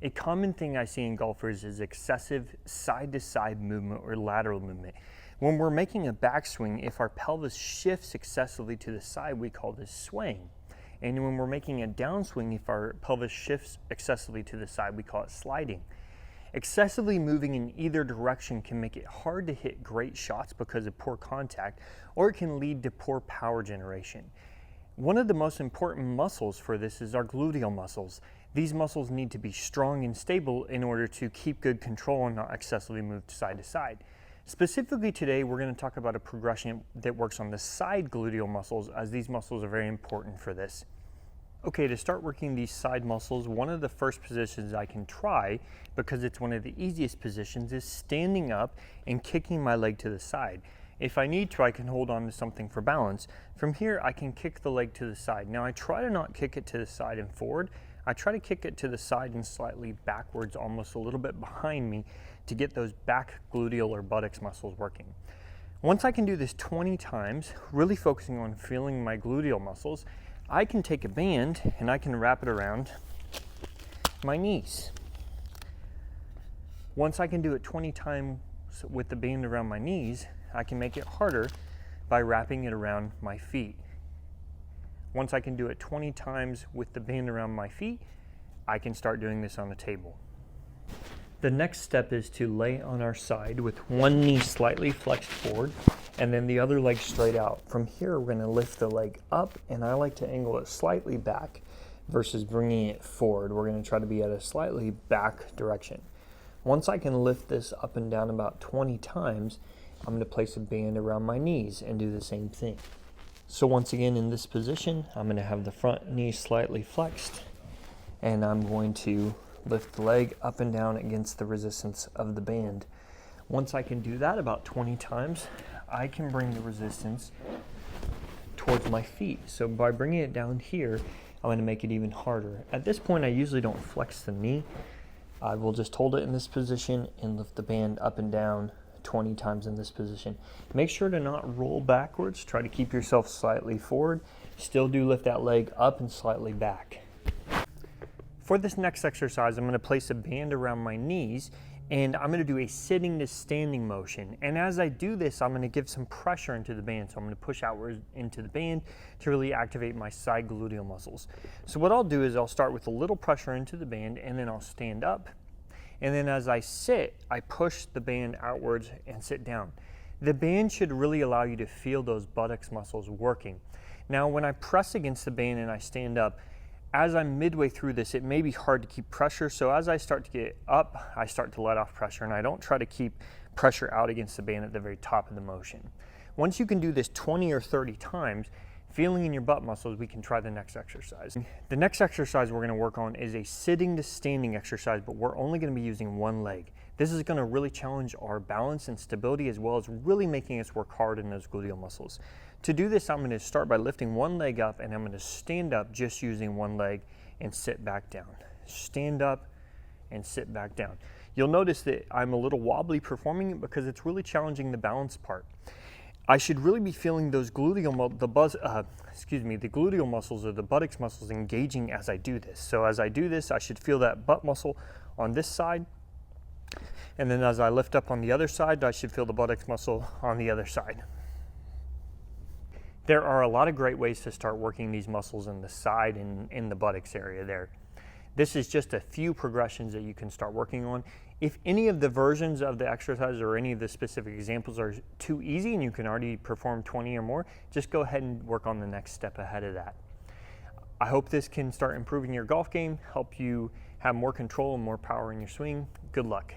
A common thing I see in golfers is excessive side-to-side movement or lateral movement. When we're making a backswing, if our pelvis shifts excessively to the side, we call this swaying. And when we're making a downswing, if our pelvis shifts excessively to the side, we call it sliding. Excessively moving in either direction can make it hard to hit great shots because of poor contact, or it can lead to poor power generation. One of the most important muscles for this is our gluteal muscles. These muscles need to be strong and stable in order to keep good control and not excessively move side to side. Specifically today, we're going to talk about a progression that works on the side gluteal muscles, as these muscles are very important for this. Okay, to start working these side muscles, one of the first positions I can try, because it's one of the easiest positions, is standing up and kicking my leg to the side. If I need to, I can hold on to something for balance. From here, I can kick the leg to the side. Now, I try to not kick it to the side and forward. I try to kick it to the side and slightly backwards, almost a little bit behind me, to get those back gluteal or buttocks muscles working. Once I can do this 20 times, really focusing on feeling my gluteal muscles, I can take a band and I can wrap it around my knees. Once I can do it 20 times with the band around my knees, I can make it harder by wrapping it around my feet. Once I can do it 20 times with the band around my feet, I can start doing this on the table. The next step is to lay on our side with one knee slightly flexed forward and then the other leg straight out. From here, we're going to lift the leg up, and I like to angle it slightly back versus bringing it forward. We're going to try to be at a slightly back direction. Once I can lift this up and down about 20 times, I'm going to place a band around my knees and do the same thing. So once again, in this position, I'm going to have the front knee slightly flexed, and I'm going to lift the leg up and down against the resistance of the band. Once I can do that about 20 times, I can bring the resistance towards my feet. So by bringing it down here, I'm going to make it even harder. At this point, I usually don't flex the knee. I will just hold it in this position and lift the band up and down 20 times in this position. Make sure to not roll backwards. Try to keep yourself slightly forward. Still do lift that leg up and slightly back. For this next exercise, I'm going to place a band around my knees, and I'm going to do a sitting to standing motion. And as I do this, I'm going to give some pressure into the band. So I'm going to push outward into the band to really activate my side gluteal muscles. So what I'll do is I'll start with a little pressure into the band, and then I'll stand up. And then as I sit, I push the band outwards and sit down. The band should really allow you to feel those buttocks muscles working. Now, when I press against the band and I stand up, as I'm midway through this, it may be hard to keep pressure. So as I start to get up, I start to let off pressure, and I don't try to keep pressure out against the band at the very top of the motion. Once you can do this 20 or 30 times, feeling in your butt muscles, we can try the next exercise. The next exercise we're going to work on is a sitting to standing exercise, but we're only going to be using one leg. This is going to really challenge our balance and stability, as well as really making us work hard in those gluteal muscles. To do this, I'm going to start by lifting one leg up, and I'm going to stand up just using one leg and sit back down. Stand up and sit back down. You'll notice that I'm a little wobbly performing it because it's really challenging the balance part. I should really be feeling those gluteal muscles or the buttocks muscles engaging as I do this. So as I do this, I should feel that butt muscle on this side. And then as I lift up on the other side, I should feel the buttocks muscle on the other side. There are a lot of great ways to start working these muscles in the side and in the buttocks area there. This is just a few progressions that you can start working on. If any of the versions of the exercise or any of the specific examples are too easy and you can already perform 20 or more, just go ahead and work on the next step ahead of that. I hope this can start improving your golf game, help you have more control and more power in your swing. Good luck.